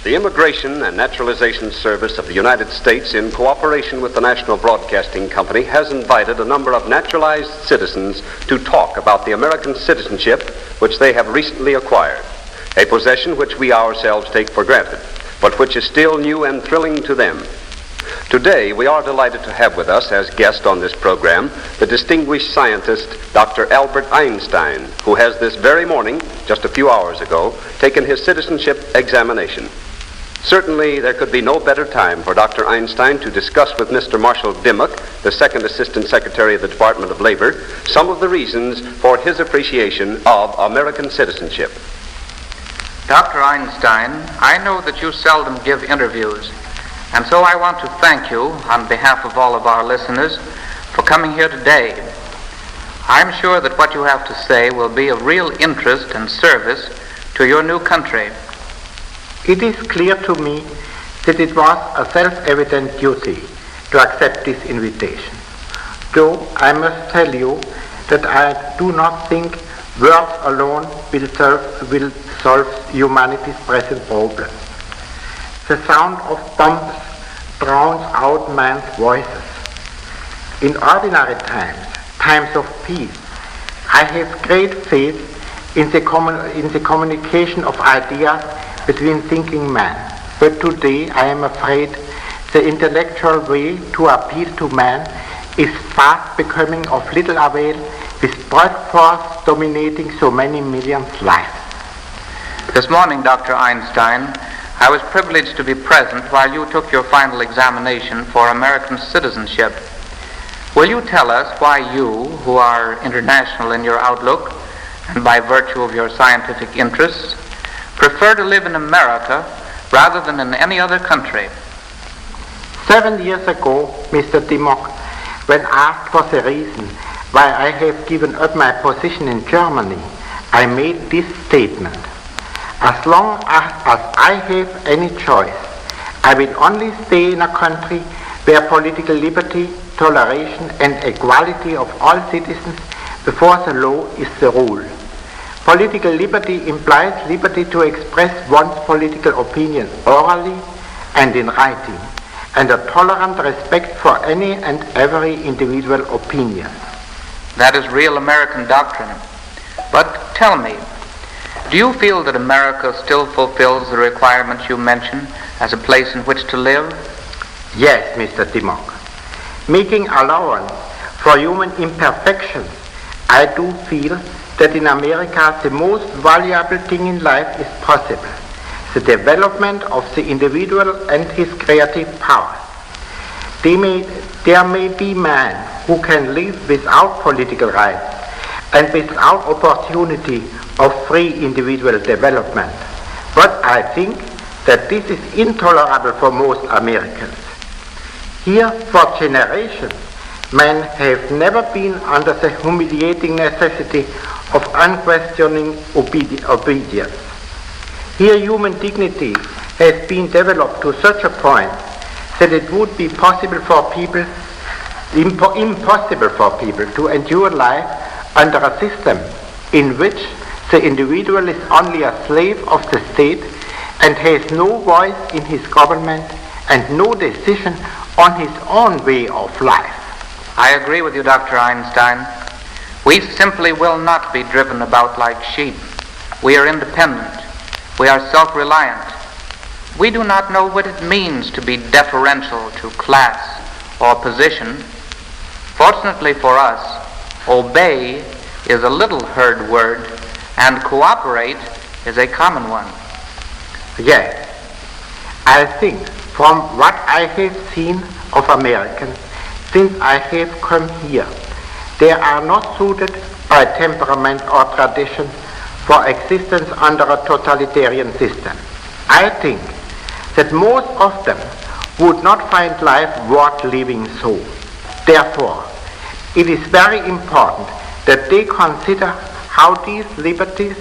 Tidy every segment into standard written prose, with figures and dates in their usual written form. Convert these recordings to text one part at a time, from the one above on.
The Immigration and Naturalization Service of the United States, in cooperation with the National Broadcasting Company, has invited a number of naturalized citizens to talk about the American citizenship which they have recently acquired, a possession which we ourselves take for granted, but which is still new and thrilling to them. Today, we are delighted to have with us as guest on this program the distinguished scientist, Dr. Albert Einstein, who has this very morning, just a few hours ago, taken his citizenship examination. Certainly, there could be no better time for Dr. Einstein to discuss with Mr. Marshall Dimmock, the Second Assistant Secretary of the Department of Labor, some of the reasons for his appreciation of American citizenship. Dr. Einstein, I know that you seldom give interviews, and so I want to thank you on behalf of all of our listeners for coming here today. I'm sure that what you have to say will be of real interest and service to your new country. It is clear to me that it was a self-evident duty to accept this invitation. Though I must tell you that I do not think words alone will solve humanity's present problems. The sound of bombs drowns out man's voices. In ordinary times, times of peace, I have great faith in the communication of ideas between thinking men. But today I am afraid the intellectual way to appeal to man is fast becoming of little avail, with broad force dominating so many millions' lives. This morning, Dr. Einstein, I was privileged to be present while you took your final examination for American citizenship. Will you tell us why you, who are international in your outlook and by virtue of your scientific interests, prefer to live in America rather than in any other country? 7 years ago, Mr. Dimmock, when asked for the reason why I have given up my position in Germany, I made this statement: as long as I have any choice, I will only stay in a country where political liberty, toleration, and equality of all citizens before the law is the rule. Political liberty implies liberty to express one's political opinion orally and in writing, and a tolerant respect for any and every individual opinion. That is real American doctrine. But tell me, do you feel that America still fulfills the requirements you mention as a place in which to live? Yes, Mr. Dimmock. Making allowance for human imperfections, I do feel that in America the most valuable thing in life is possible: the development of the individual and his creative powers. There may be men who can live without political rights and without opportunity of free individual development. But I think that this is intolerable for most Americans. Here, for generations, men have never been under the humiliating necessity of unquestioning obedience. Here, human dignity has been developed to such a point that it would be impossible for people to endure life under a system in which the individual is only a slave of the state and has no voice in his government and no decision on his own way of life. I agree with you, Dr. Einstein. We simply will not be driven about like sheep. We are independent. We are self-reliant. We do not know what it means to be deferential to class or position. Fortunately for us, obey is a little heard word, and cooperate is a common one. Yes, I think from what I have seen of Americans since I have come here, they are not suited by temperament or tradition for existence under a totalitarian system. I think that most of them would not find life worth living so. Therefore, it is very important that they consider how these liberties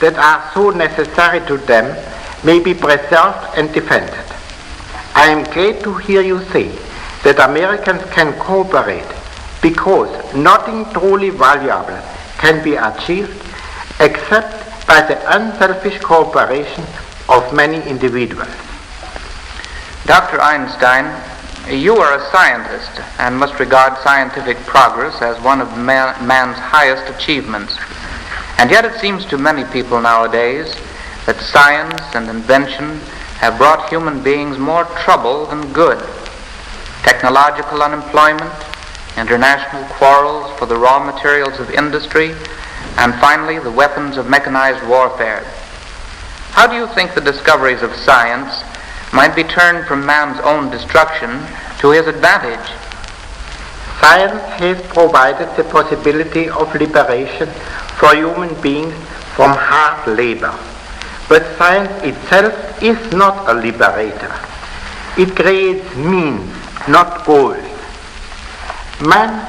that are so necessary to them may be preserved and defended. I am glad to hear you say that Americans can cooperate, because nothing truly valuable can be achieved except by the unselfish cooperation of many individuals. Dr. Einstein, you are a scientist and must regard scientific progress as one of man's highest achievements. And yet it seems to many people nowadays that science and invention have brought human beings more trouble than good. Technological unemployment, international quarrels for the raw materials of industry, and finally the weapons of mechanized warfare. How do you think the discoveries of science might be turned from man's own destruction to his advantage? Science has provided the possibility of liberation for human beings from hard labor. But science itself is not a liberator. It creates means, not goals. Man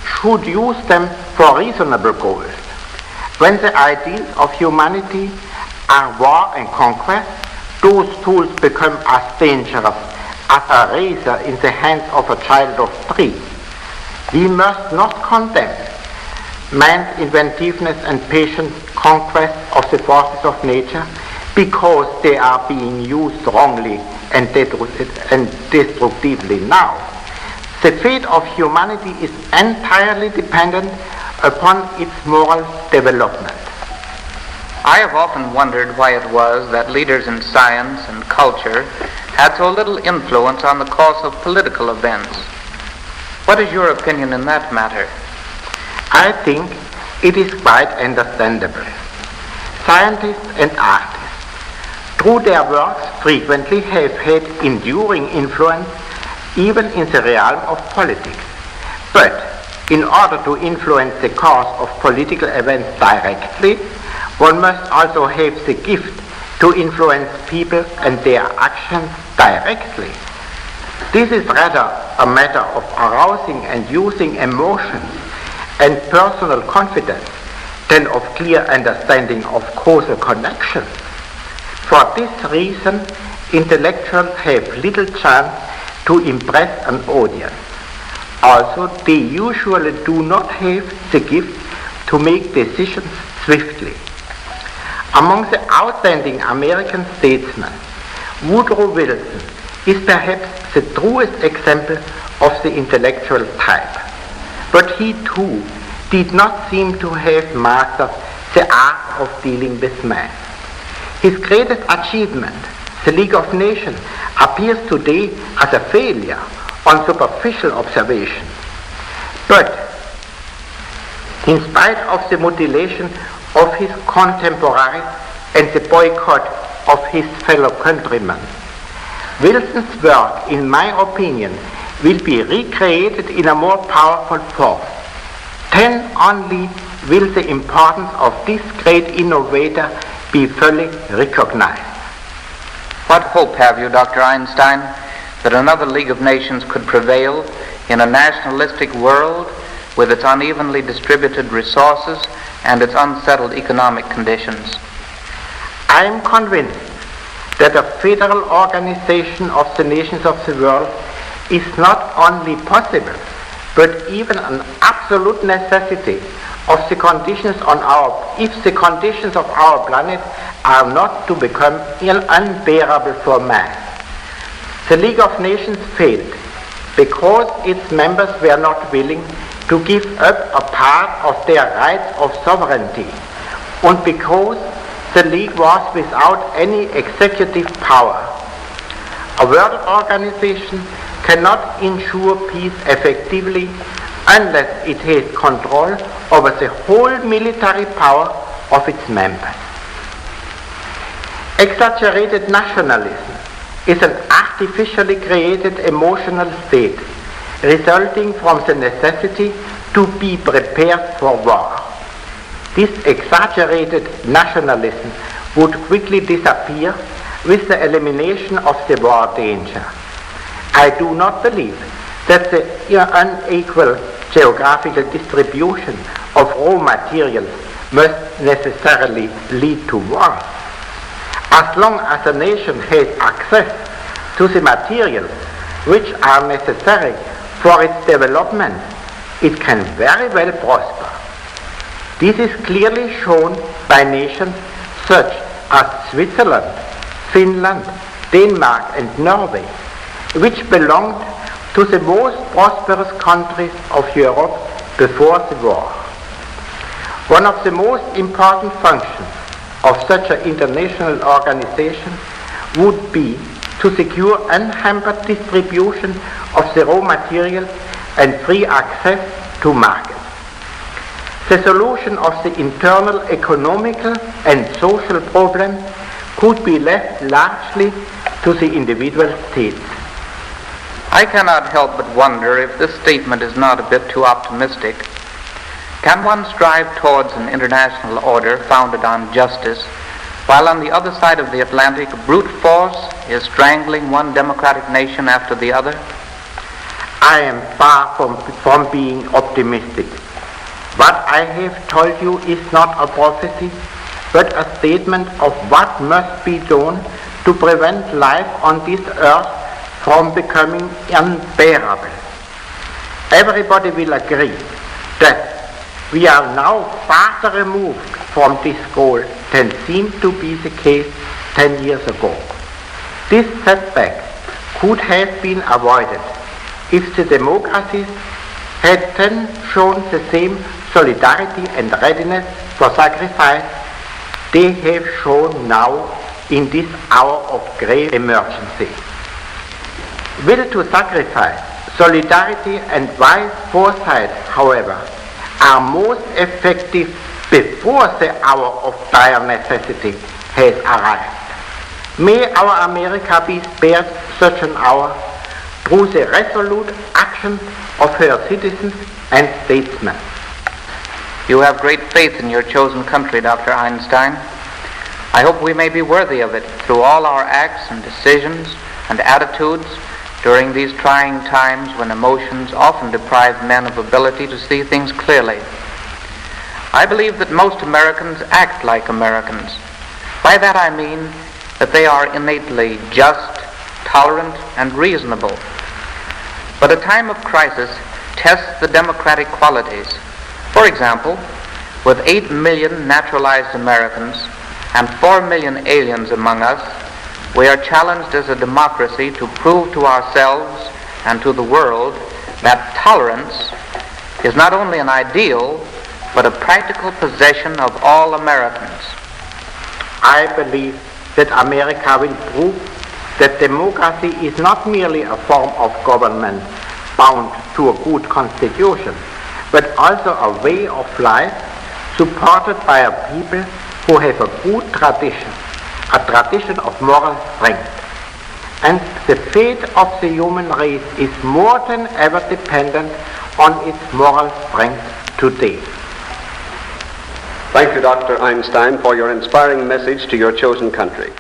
should use them for reasonable goals. When the ideals of humanity are war and conquest, those tools become as dangerous as a razor in the hands of a child of 3. We must not condemn man's inventiveness and patient conquest of the forces of nature because they are being used wrongly and destructively now. The fate of humanity is entirely dependent upon its moral development. I have often wondered why it was that leaders in science and culture had so little influence on the course of political events. What is your opinion in that matter? I think it is quite understandable. Scientists and artists, through their works, frequently have had enduring influence even in the realm of politics. But in order to influence the course of political events directly, one must also have the gift to influence people and their actions directly. This is rather a matter of arousing and using emotions and personal confidence than of clear understanding of causal connections. For this reason, intellectuals have little chance to impress an audience. Also, they usually do not have the gift to make decisions swiftly. Among the outstanding American statesmen, Woodrow Wilson is perhaps the truest example of the intellectual type. But he too did not seem to have mastered the art of dealing with man. His greatest achievement, the League of Nations, appears today as a failure on superficial observation. But in spite of the mutilation of his contemporaries and the boycott of his fellow countrymen, Wilson's work, in my opinion, will be recreated in a more powerful form. Then only will the importance of this great innovator be fully recognized. What hope have you, Dr. Einstein, that another League of Nations could prevail in a nationalistic world with its unevenly distributed resources and its unsettled economic conditions? I am convinced that a federal organization of the nations of the world is not only possible, but even an absolute necessity if the conditions of our planet are not to become unbearable for man. The League of Nations failed because its members were not willing to give up a part of their rights of sovereignty, and because the League was without any executive power. A world organization cannot ensure peace effectively unless it has control over the whole military power of its members. Exaggerated nationalism is an artificially created emotional state resulting from the necessity to be prepared for war. This exaggerated nationalism would quickly disappear with the elimination of the war danger. I do not believe that the unequal geographical distribution of raw materials must necessarily lead to war. As long as a nation has access to the materials which are necessary for its development, it can very well prosper. This is clearly shown by nations such as Switzerland, Finland, Denmark, and Norway. which belonged to the most prosperous countries of Europe before the war. One of the most important functions of such an international organization would be to secure unhampered distribution of the raw materials and free access to markets. The solution of the internal economical and social problems could be left largely to the individual states. I cannot help but wonder if this statement is not a bit too optimistic. Can one strive towards an international order founded on justice, while on the other side of the Atlantic, brute force is strangling one democratic nation after the other? I am far from being optimistic. What I have told you is not a prophecy, but a statement of what must be done to prevent life on this earth from becoming unbearable. Everybody will agree that we are now farther removed from this goal than seemed to be the case 10 years ago. This setback could have been avoided if the democracies had then shown the same solidarity and readiness for sacrifice they have shown now in this hour of grave emergency. Will to sacrifice, solidarity and wise foresight, however, are most effective before the hour of dire necessity has arrived. May our America be spared such an hour through the resolute action of her citizens and statesmen. You have great faith in your chosen country, Dr. Einstein. I hope we may be worthy of it through all our acts and decisions and attitudes during these trying times when emotions often deprive men of ability to see things clearly. I believe that most Americans act like Americans. By that I mean that they are innately just, tolerant, and reasonable. But a time of crisis tests the democratic qualities. For example, with 8 million naturalized Americans and 4 million aliens among us, we are challenged as a democracy to prove to ourselves and to the world that tolerance is not only an ideal, but a practical possession of all Americans. I believe that America will prove that democracy is not merely a form of government bound to a good constitution, but also a way of life supported by a people who have a good tradition, a tradition of moral strength. And the fate of the human race is more than ever dependent on its moral strength today. Thank you, Dr. Einstein, for your inspiring message to your chosen country.